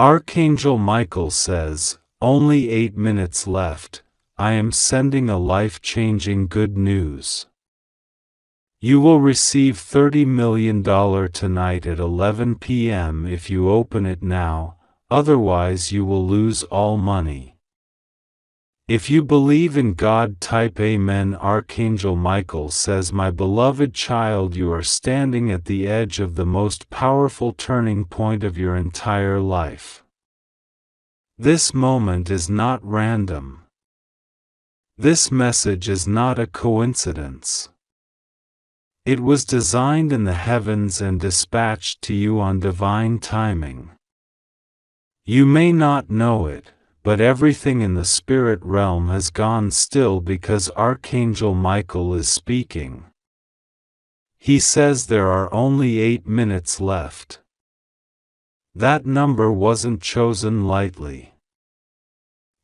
Archangel Michael says, "Only 8 minutes left. I am sending a life-changing good news. You will receive $30 million tonight at 11 p.m. if you open it now, otherwise you will lose all money. If you believe in God, type Amen." Archangel Michael says, "My beloved child, you are standing at the edge of the most powerful turning point of your entire life. This moment is not random. This message is not a coincidence. It was designed in the heavens and dispatched to you on divine timing. You may not know it, but everything in the spirit realm has gone still because Archangel Michael is speaking. He says there are only 8 minutes left. That number wasn't chosen lightly.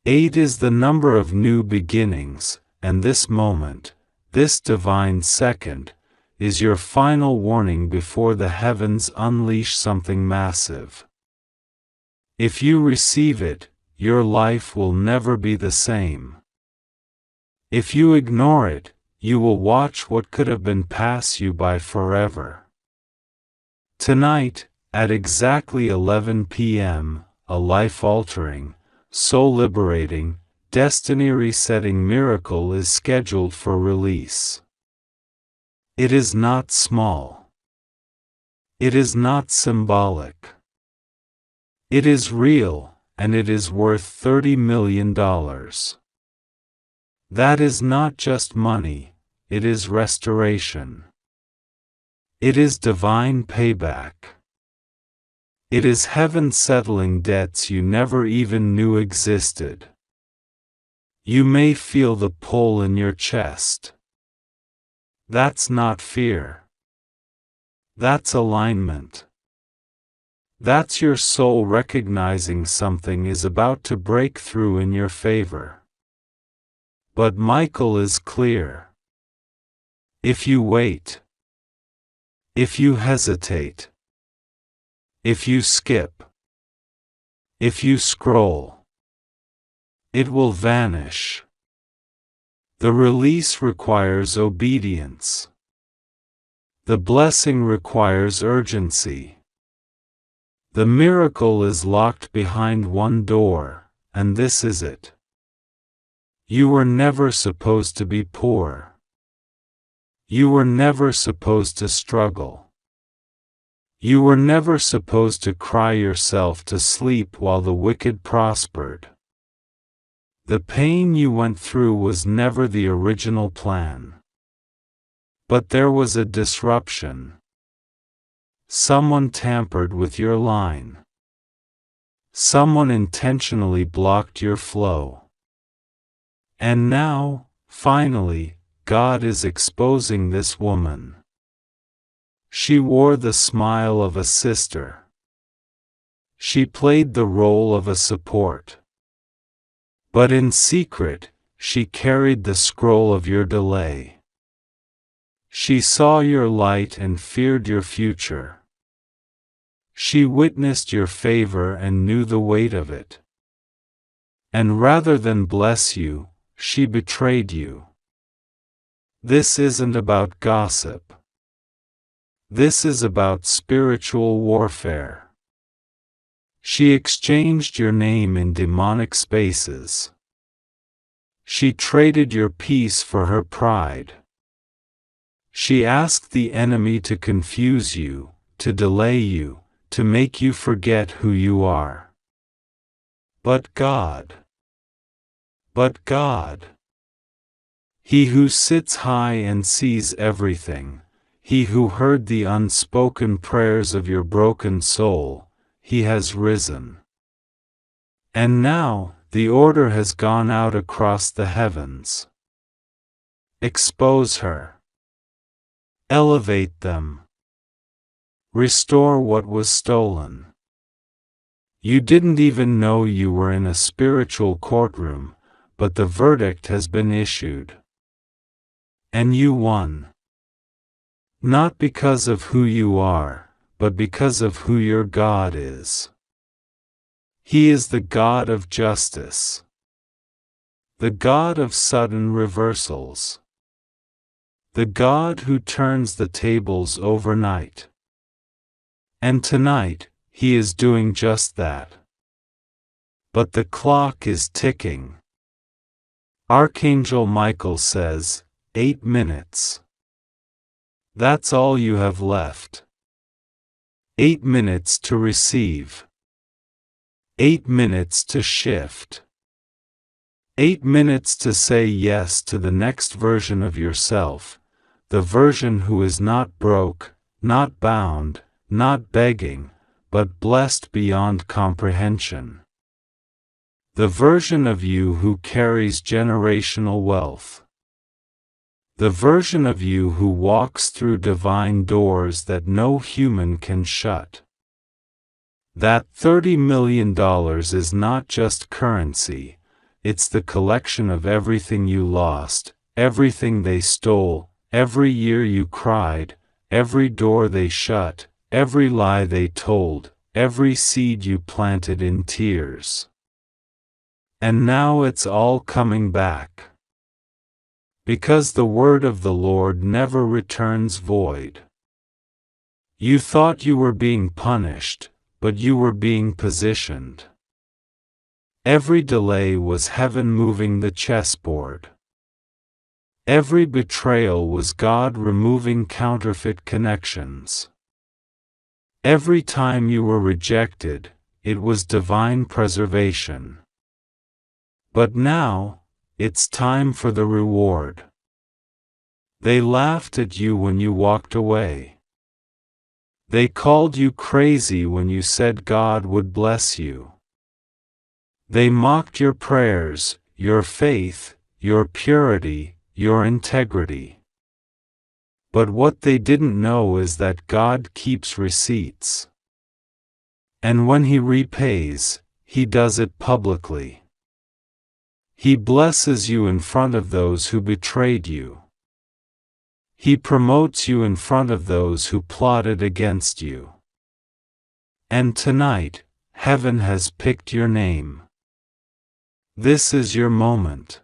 8 is the number of new beginnings, and this moment, this divine second, is your final warning before the heavens unleash something massive. If you receive it, your life will never be the same. If you ignore it, you will watch what could have been pass you by forever. Tonight, at exactly 11 p.m., a life-altering, soul-liberating, destiny-resetting miracle is scheduled for release. It is not small. It is not symbolic. It is real, and it is worth $30 million. That is not just money, it is restoration. It is divine payback. It is heaven settling debts you never even knew existed. You may feel the pull in your chest. That's not fear. That's alignment. That's your soul recognizing something is about to break through in your favor. But Michael is clear. If you wait, if you hesitate, if you skip, if you scroll, it will vanish. The release requires obedience. The blessing requires urgency. The miracle is locked behind one door, and this is it. You were never supposed to be poor. You were never supposed to struggle. You were never supposed to cry yourself to sleep while the wicked prospered. The pain you went through was never the original plan. But there was a disruption. Someone tampered with your line. Someone intentionally blocked your flow. And now, finally, God is exposing this woman. She wore the smile of a sister. She played the role of a support. But in secret, she carried the scroll of your delay. She saw your light and feared your future. She witnessed your favor and knew the weight of it. And rather than bless you, she betrayed you. This isn't about gossip. This is about spiritual warfare. She exchanged your name in demonic spaces. She traded your peace for her pride. She asked the enemy to confuse you, to delay you, to make you forget who you are. But God, He who sits high and sees everything, He who heard the unspoken prayers of your broken soul, He has risen. And now, the order has gone out across the heavens. Expose her. Elevate them. Restore what was stolen. You didn't even know you were in a spiritual courtroom, but the verdict has been issued. And you won. Not because of who you are, but because of who your God is. He is the God of justice, the God of sudden reversals, the God who turns the tables overnight. And tonight, He is doing just that. But the clock is ticking. Archangel Michael says, 8 minutes. That's all you have left. 8 minutes to receive. 8 minutes to shift. 8 minutes to say yes to the next version of yourself, the version who is not broke, not bound, not begging, but blessed beyond comprehension. The version of you who carries generational wealth. The version of you who walks through divine doors that no human can shut. That $30 million is not just currency, it's the collection of everything you lost, everything they stole, every year you cried, every door they shut, every lie they told, every seed you planted in tears. And now it's all coming back. Because the word of the Lord never returns void. You thought you were being punished, but you were being positioned. Every delay was heaven moving the chessboard. Every betrayal was God removing counterfeit connections. Every time you were rejected, it was divine preservation. But now, it's time for the reward. They laughed at you when you walked away. They called you crazy when you said God would bless you. They mocked your prayers, your faith, your purity, your integrity. But what they didn't know is that God keeps receipts. And when He repays, He does it publicly. He blesses you in front of those who betrayed you. He promotes you in front of those who plotted against you. And tonight, heaven has picked your name. This is your moment.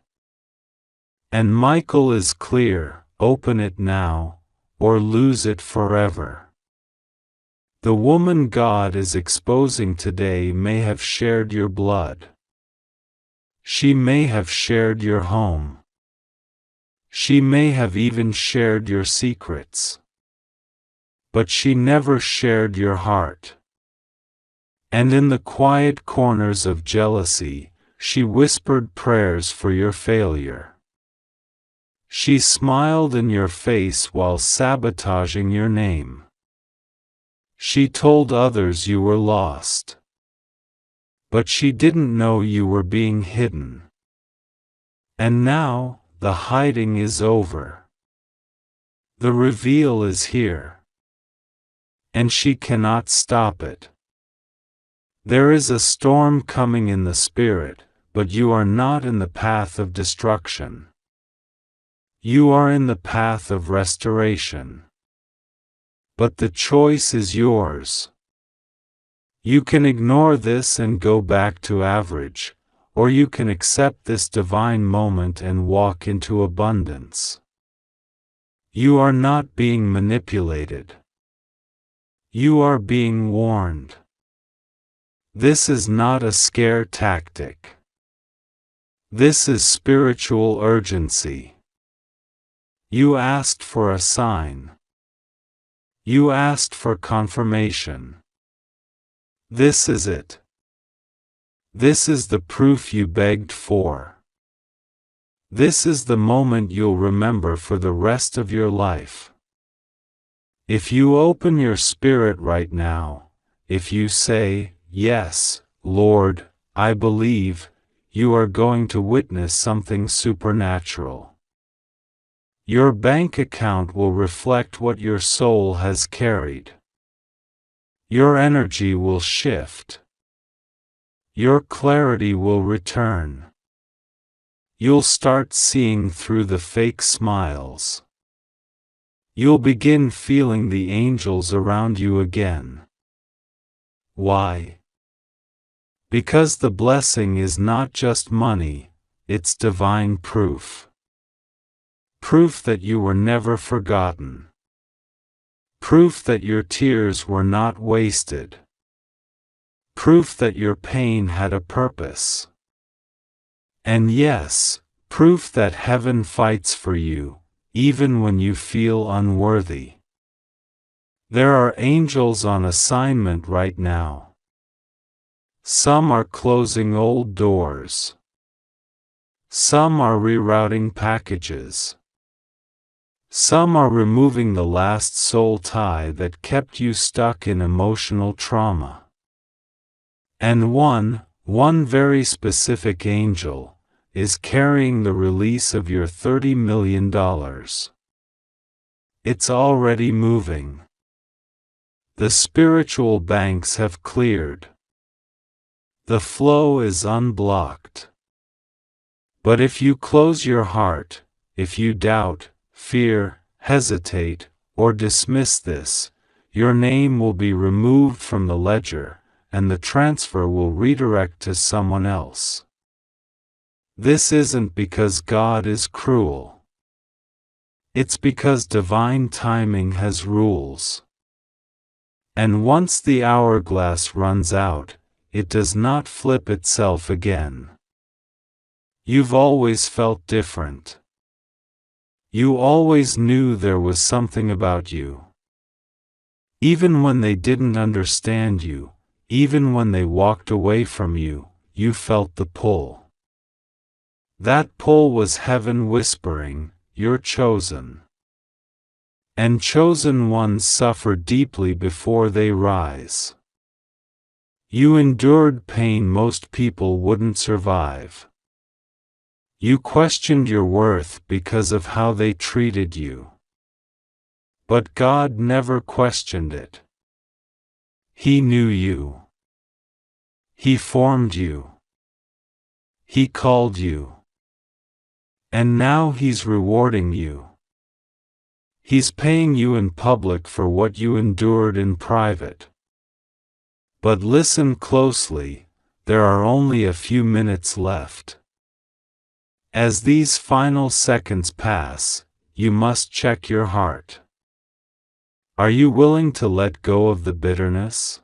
And Michael is clear, open it now, or lose it forever. The woman God is exposing today may have shared your blood. She may have shared your home. She may have even shared your secrets. But she never shared your heart. And in the quiet corners of jealousy, she whispered prayers for your failure. She smiled in your face while sabotaging your name. She told others you were lost. But she didn't know you were being hidden. And now, the hiding is over. The reveal is here. And she cannot stop it. There is a storm coming in the spirit, but you are not in the path of destruction. You are in the path of restoration. But the choice is yours. You can ignore this and go back to average, or you can accept this divine moment and walk into abundance. You are not being manipulated. You are being warned. This is not a scare tactic. This is spiritual urgency. You asked for a sign. You asked for confirmation. This is it. This is the proof you begged for. This is the moment you'll remember for the rest of your life. If you open your spirit right now, if you say, "Yes, Lord, I believe," you are going to witness something supernatural. Your bank account will reflect what your soul has carried. Your energy will shift. Your clarity will return. You'll start seeing through the fake smiles. You'll begin feeling the angels around you again. Why? Because the blessing is not just money, it's divine proof. Proof that you were never forgotten. Proof that your tears were not wasted. Proof that your pain had a purpose. And yes, proof that heaven fights for you, even when you feel unworthy. There are angels on assignment right now. Some are closing old doors. Some are rerouting packages. Some are removing the last soul tie that kept you stuck in emotional trauma. And one very specific angel, is carrying the release of your $30 million. It's already moving. The spiritual banks have cleared. The flow is unblocked. But if you close your heart, if you doubt, fear, hesitate, or dismiss this, your name will be removed from the ledger, and the transfer will redirect to someone else. This isn't because God is cruel. It's because divine timing has rules. And once the hourglass runs out, it does not flip itself again. You've always felt different. You always knew there was something about you. Even when they didn't understand you, even when they walked away from you, you felt the pull. That pull was heaven whispering, "You're chosen." And chosen ones suffer deeply before they rise. You endured pain most people wouldn't survive. You questioned your worth because of how they treated you. But God never questioned it. He knew you. He formed you. He called you. And now He's rewarding you. He's paying you in public for what you endured in private. But listen closely, there are only a few minutes left. As these final seconds pass, you must check your heart. Are you willing to let go of the bitterness?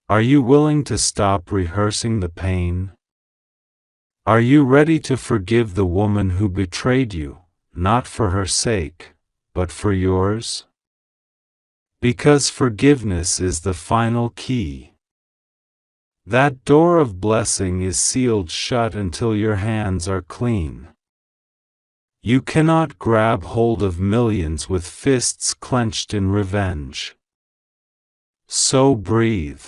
Are you willing to stop rehearsing the pain? Are you ready to forgive the woman who betrayed you, not for her sake, but for yours? Because forgiveness is the final key. That door of blessing is sealed shut until your hands are clean. You cannot grab hold of millions with fists clenched in revenge. So breathe.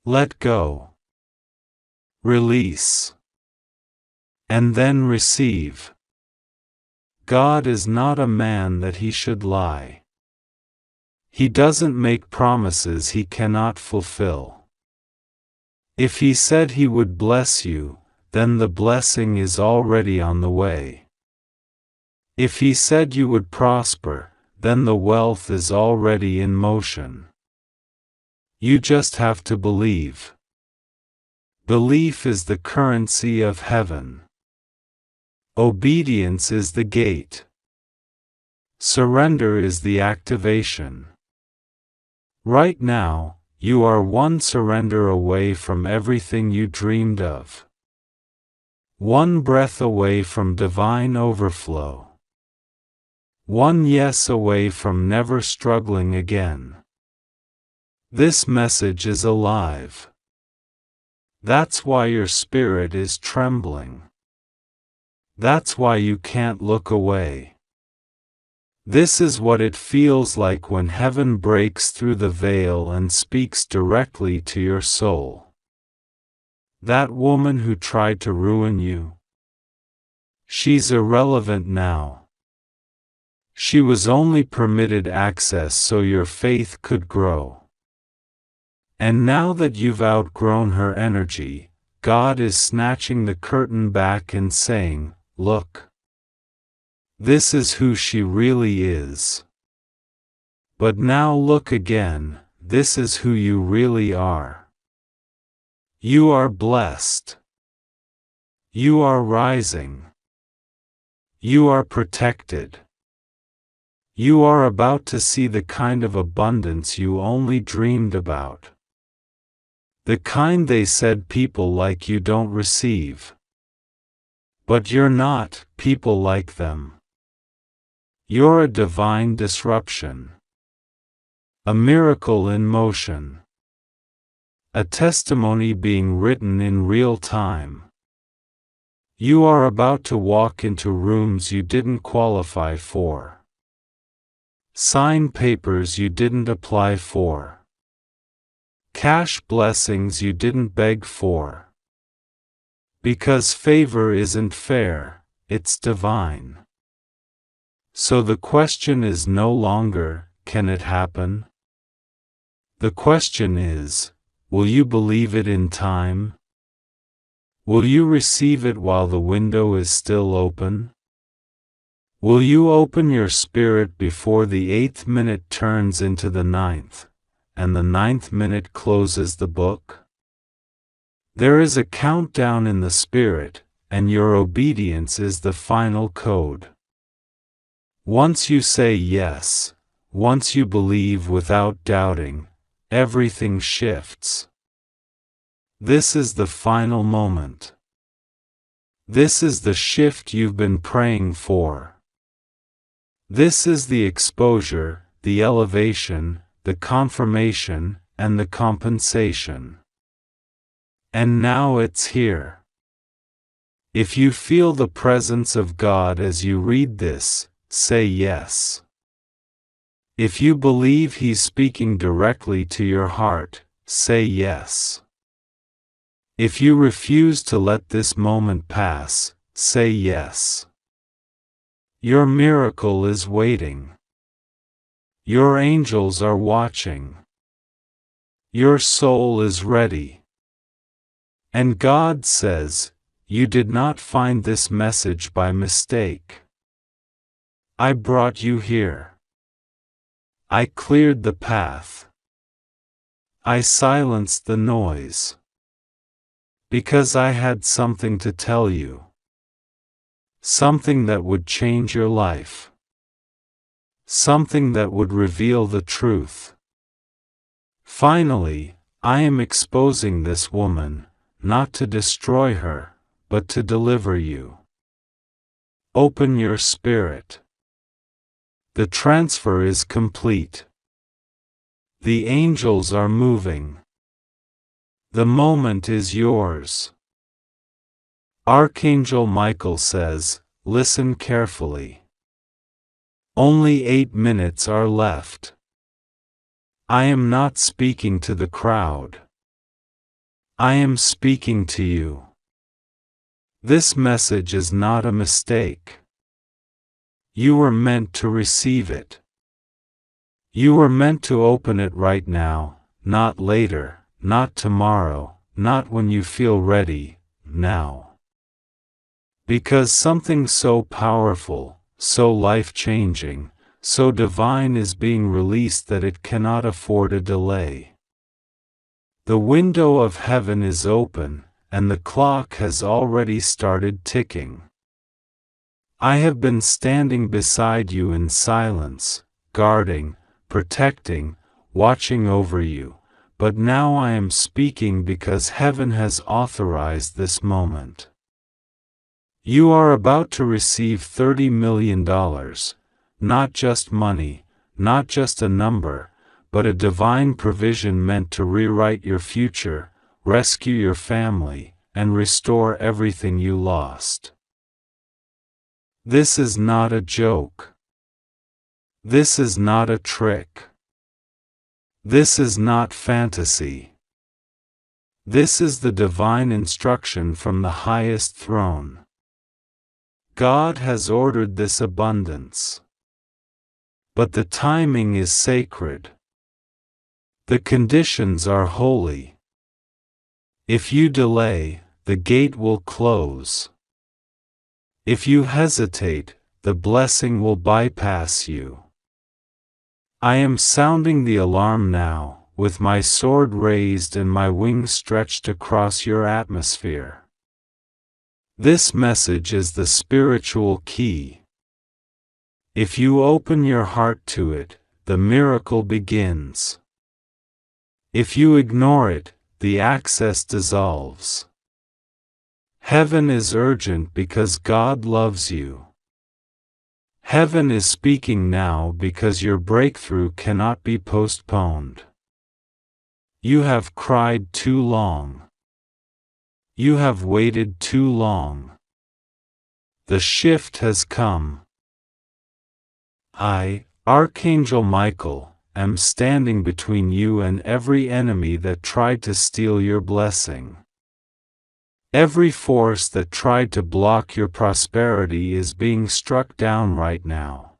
Let go. Release. And then receive. God is not a man that He should lie. He doesn't make promises He cannot fulfill. If He said He would bless you, then the blessing is already on the way. If He said you would prosper, then the wealth is already in motion. You just have to believe. Belief is the currency of heaven. Obedience is the gate. Surrender is the activation. Right now, you are one surrender away from everything you dreamed of. One breath away from divine overflow. One yes away from never struggling again. This message is alive. That's why your spirit is trembling. That's why you can't look away. This is what it feels like when heaven breaks through the veil and speaks directly to your soul. That woman who tried to ruin you, she's irrelevant now. She was only permitted access so your faith could grow. And now that you've outgrown her energy, God is snatching the curtain back and saying, "Look. This is who she really is. But now look again, this is who you really are." You are blessed. You are rising. You are protected. You are about to see the kind of abundance you only dreamed about. The kind they said people like you don't receive. But you're not people like them. You're a divine disruption. A miracle in motion. A testimony being written in real time. You are about to walk into rooms you didn't qualify for. Sign papers you didn't apply for. Cash blessings you didn't beg for. Because favor isn't fair, it's divine. So the question is no longer, can it happen? The question is, will you believe it in time? Will you receive it while the window is still open? Will you open your spirit before the 8th minute turns into the 9th, and the 9th minute closes the book? There is a countdown in the spirit, and your obedience is the final code. Once you say yes, once you believe without doubting, everything shifts. This is the final moment. This is the shift you've been praying for. This is the exposure, the elevation, the confirmation, and the compensation. And now it's here. If you feel the presence of God as you read this, say yes. If you believe He's speaking directly to your heart, say yes. If you refuse to let this moment pass, say yes. Your miracle is waiting. Your angels are watching. Your soul is ready. And God says, you did not find this message by mistake. I brought you here. I cleared the path. I silenced the noise. Because I had something to tell you. Something that would change your life. Something that would reveal the truth. Finally, I am exposing this woman, not to destroy her, but to deliver you. Open your spirit. The transfer is complete. The angels are moving. The moment is yours. Archangel Michael says, listen carefully. Only 8 minutes are left. I am not speaking to the crowd. I am speaking to you. This message is not a mistake. You were meant to receive it. You were meant to open it right now, not later. Not tomorrow, not when you feel ready, now. Because something so powerful, so life-changing, so divine is being released that it cannot afford a delay. The window of heaven is open, and the clock has already started ticking. I have been standing beside you in silence, guarding, protecting, watching over you. But now I am speaking because heaven has authorized this moment. You are about to receive $30 million, not just money, not just a number, but a divine provision meant to rewrite your future, rescue your family, and restore everything you lost. This is not a joke. This is not a trick. This is not fantasy. This is the divine instruction from the highest throne. God has ordered this abundance. But the timing is sacred. The conditions are holy. If you delay, the gate will close. If you hesitate, the blessing will bypass you. I am sounding the alarm now, with my sword raised and my wings stretched across your atmosphere. This message is the spiritual key. If you open your heart to it, the miracle begins. If you ignore it, the access dissolves. Heaven is urgent because God loves you. Heaven is speaking now because your breakthrough cannot be postponed. You have cried too long. You have waited too long. The shift has come. I, Archangel Michael, am standing between you and every enemy that tried to steal your blessing. Every force that tried to block your prosperity is being struck down right now.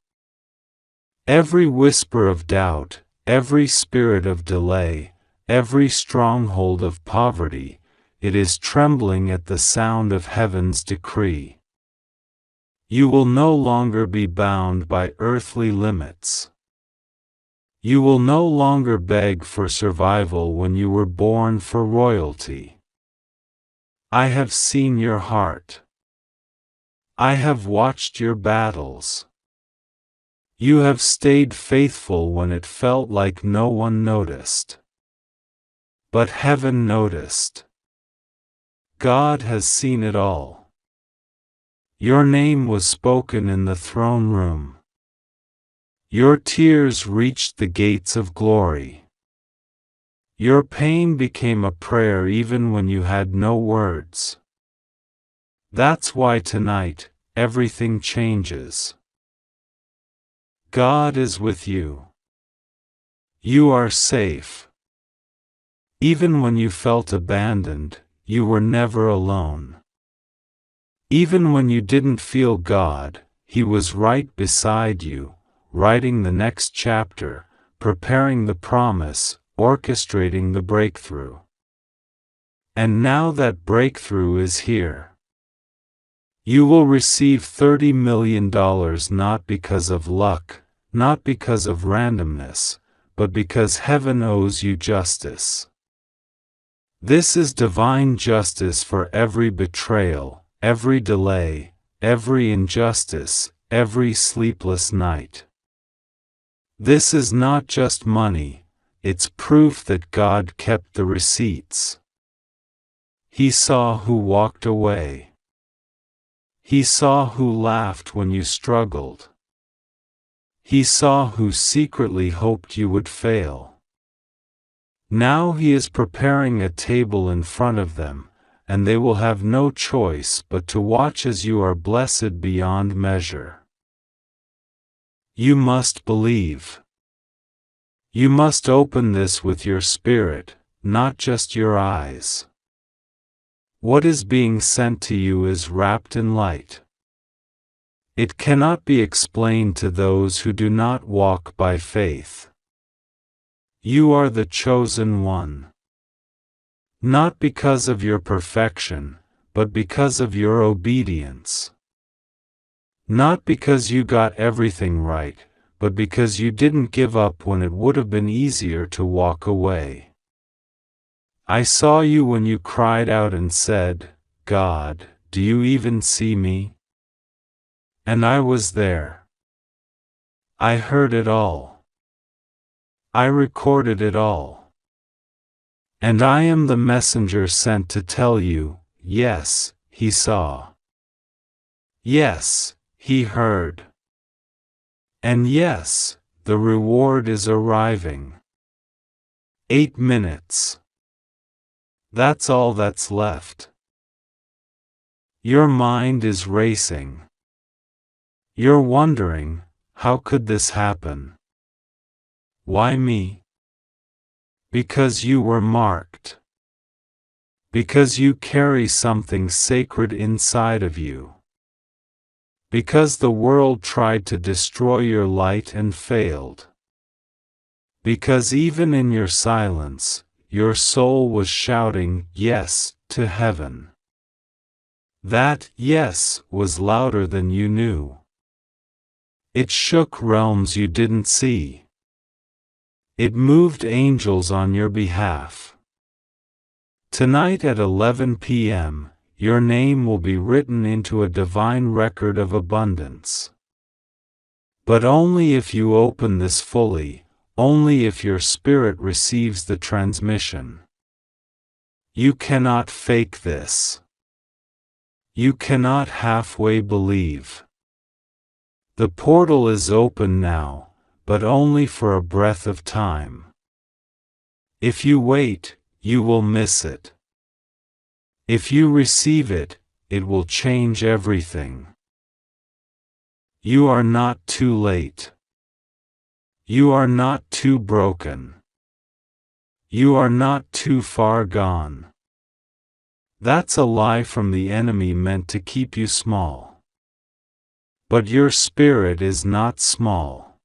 Every whisper of doubt, every spirit of delay, every stronghold of poverty, it is trembling at the sound of heaven's decree. You will no longer be bound by earthly limits. You will no longer beg for survival when you were born for royalty. I have seen your heart. I have watched your battles. You have stayed faithful when it felt like no one noticed. But heaven noticed. God has seen it all. Your name was spoken in the throne room. Your tears reached the gates of glory. Your pain became a prayer even when you had no words. That's why tonight, everything changes. God is with you. You are safe. Even when you felt abandoned, you were never alone. Even when you didn't feel God, He was right beside you, writing the next chapter, preparing the promise, orchestrating the breakthrough. And now that breakthrough is here. You will receive $30 million not because of luck, not because of randomness, but because heaven owes you justice. This is divine justice for every betrayal, every delay, every injustice, every sleepless night. This is not just money, it's proof that God kept the receipts. He saw who walked away. He saw who laughed when you struggled. He saw who secretly hoped you would fail. Now He is preparing a table in front of them, and they will have no choice but to watch as you are blessed beyond measure. You must believe. You must open this with your spirit, not just your eyes. What is being sent to you is wrapped in light. It cannot be explained to those who do not walk by faith. You are the chosen one. Not because of your perfection, but because of your obedience. Not because you got everything right, but because you didn't give up when it would have been easier to walk away. I saw you when you cried out and said, "God, do you even see me?" And I was there. I heard it all. I recorded it all. And I am the messenger sent to tell you, yes, He saw. Yes, He heard. And yes, the reward is arriving. 8 minutes. That's all that's left. Your mind is racing. You're wondering, how could this happen? Why me? Because you were marked. Because you carry something sacred inside of you. Because the world tried to destroy your light and failed. Because even in your silence, your soul was shouting yes to heaven. That yes was louder than you knew. It shook realms you didn't see. It moved angels on your behalf. Tonight at 11 p.m., your name will be written into a divine record of abundance. But only if you open this fully, only if your spirit receives the transmission. You cannot fake this. You cannot halfway believe. The portal is open now, but only for a breath of time. If you wait, you will miss it. If you receive it, it will change everything. You are not too late. You are not too broken. You are not too far gone. That's a lie from the enemy meant to keep you small. But your spirit is not small.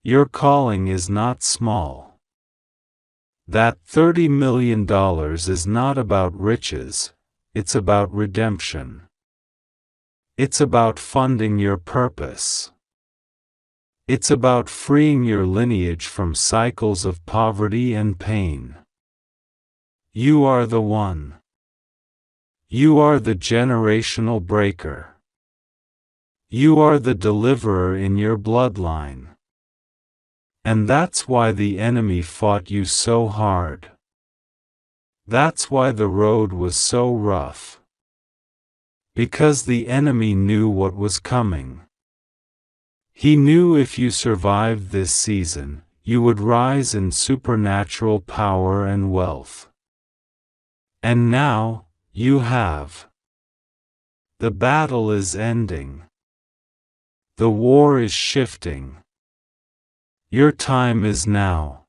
Your calling is not small. That $30 million is not about riches, it's about redemption. It's about funding your purpose. It's about freeing your lineage from cycles of poverty and pain. You are the one. You are the generational breaker. You are the deliverer in your bloodline. And that's why the enemy fought you so hard. That's why the road was so rough. Because the enemy knew what was coming. He knew if you survived this season, you would rise in supernatural power and wealth. And now, you have. The battle is ending. The war is shifting. Your time is now.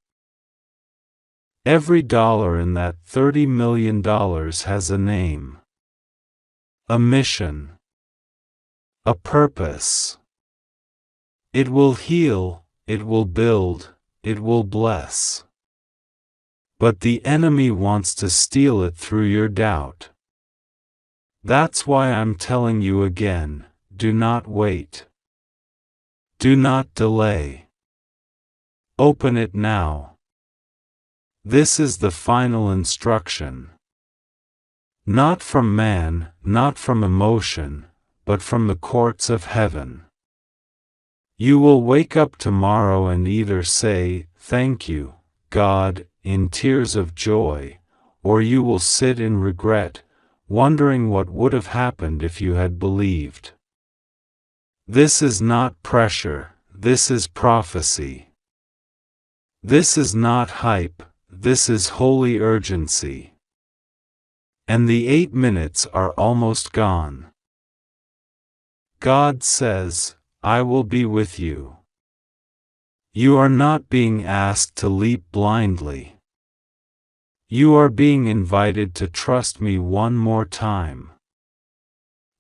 Every dollar in that $30 million has a name. A mission. A purpose. It will heal, it will build, it will bless. But the enemy wants to steal it through your doubt. That's why I'm telling you again, do not wait. Do not delay. Open it now. This is the final instruction. Not from man, not from emotion, but from the courts of heaven. You will wake up tomorrow and either say, "Thank you, God," in tears of joy, or you will sit in regret, wondering what would have happened if you had believed. This is not pressure, this is prophecy. This is not hype, this is holy urgency. And the 8 minutes are almost gone. God says, I will be with you. You are not being asked to leap blindly. You are being invited to trust me one more time.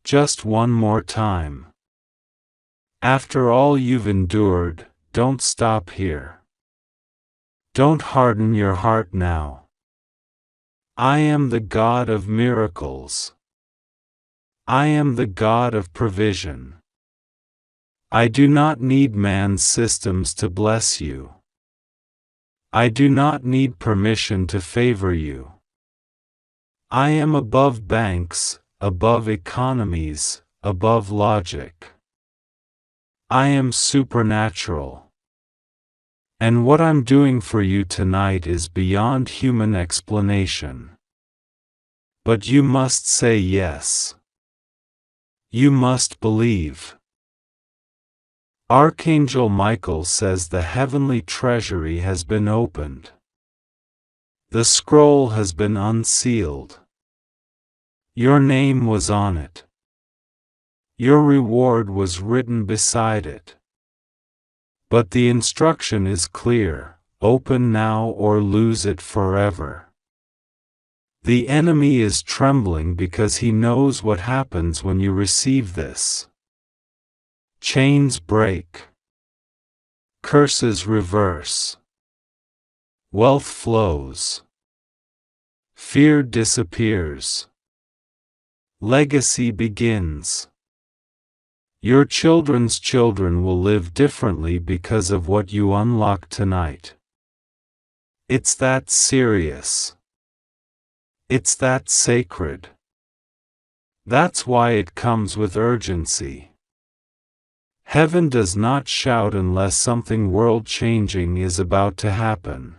Just one more time. After all you've endured, don't stop here. Don't harden your heart now. I am the God of miracles. I am the God of provision. I do not need man's systems to bless you. I do not need permission to favor you. I am above banks, above economies, above logic. I am supernatural. And what I'm doing for you tonight is beyond human explanation. But you must say yes. You must believe. Archangel Michael says the heavenly treasury has been opened. The scroll has been unsealed. Your name was on it. Your reward was written beside it. But the instruction is clear, open now or lose it forever. The enemy is trembling because he knows what happens when you receive this. Chains break. Curses reverse. Wealth flows. Fear disappears. Legacy begins. Your children's children will live differently because of what you unlock tonight. It's that serious. It's that sacred. That's why it comes with urgency. Heaven does not shout unless something world-changing is about to happen.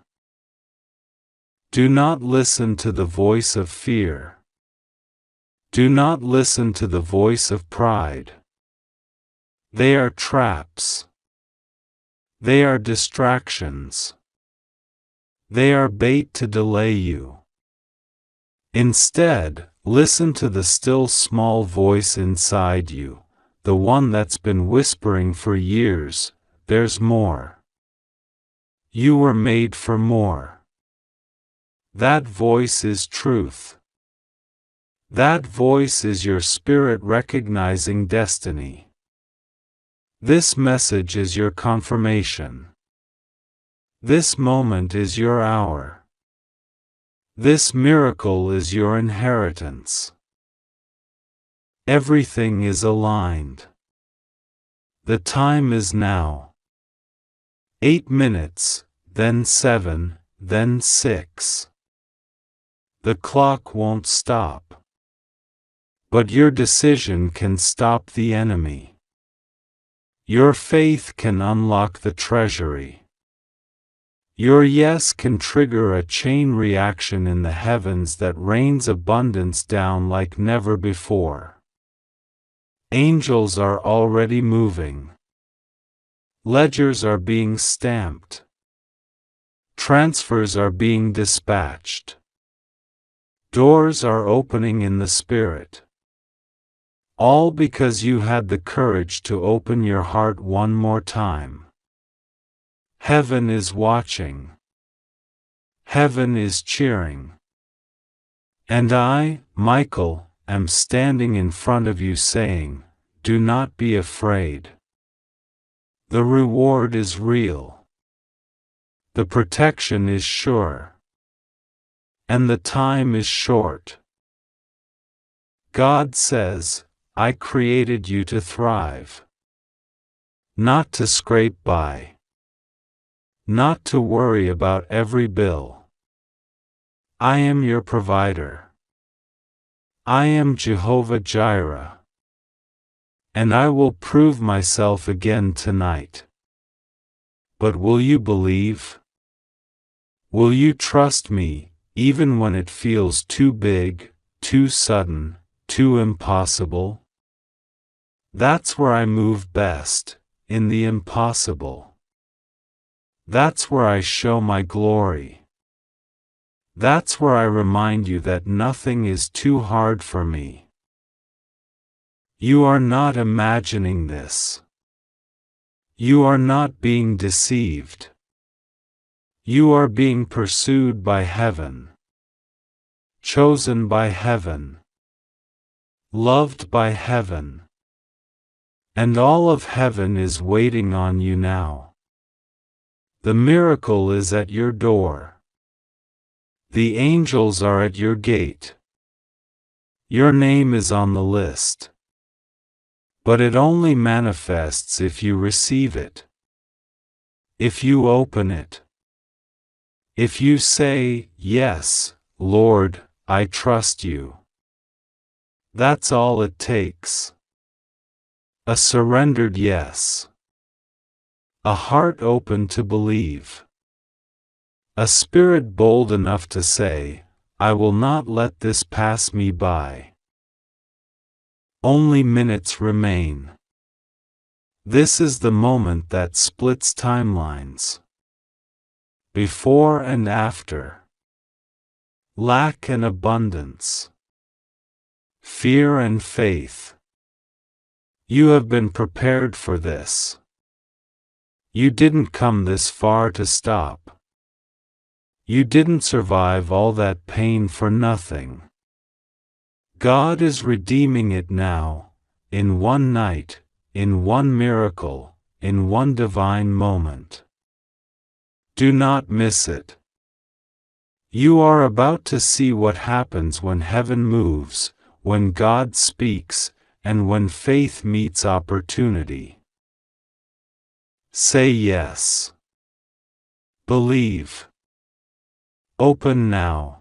Do not listen to the voice of fear. Do not listen to the voice of pride. They are traps. They are distractions. They are bait to delay you. Instead, listen to the still small voice inside you, the one that's been whispering for years, there's more. You were made for more. That voice is truth. That voice is your spirit recognizing destiny. This message is your confirmation. This moment is your hour. This miracle is your inheritance. Everything is aligned. The time is now. 8 minutes, then 7, then 6. The clock won't stop. But your decision can stop the enemy. Your faith can unlock the treasury. Your yes can trigger a chain reaction in the heavens that rains abundance down like never before. Angels are already moving. Ledgers are being stamped. Transfers are being dispatched. Doors are opening in the spirit. All because you had the courage to open your heart one more time. Heaven is watching. Heaven is cheering. And I, Michael, am standing in front of you saying, do not be afraid. The reward is real. The protection is sure. And the time is short. God says, I created you to thrive. Not to scrape by. Not to worry about every bill. I am your provider. I am Jehovah Jireh. And I will prove myself again tonight. But will you believe? Will you trust me, even when it feels too big, too sudden, too impossible? That's where I move best, in the impossible. That's where I show my glory. That's where I remind you that nothing is too hard for me. You are not imagining this. You are not being deceived. You are being pursued by heaven. Chosen by heaven. Loved by heaven. And all of heaven is waiting on you now. The miracle is at your door. The angels are at your gate. Your name is on the list. But it only manifests if you receive it. If you open it. If you say, yes, Lord, I trust you. That's all it takes. A surrendered yes. A heart open to believe. A spirit bold enough to say, I will not let this pass me by. Only minutes remain. This is the moment that splits timelines. Before and after. Lack and abundance. Fear and faith. You have been prepared for this. You didn't come this far to stop. You didn't survive all that pain for nothing. God is redeeming it now, in one night, in one miracle, in one divine moment. Do not miss it. You are about to see what happens when heaven moves, when God speaks, and when faith meets opportunity. Say yes. Believe. Open now.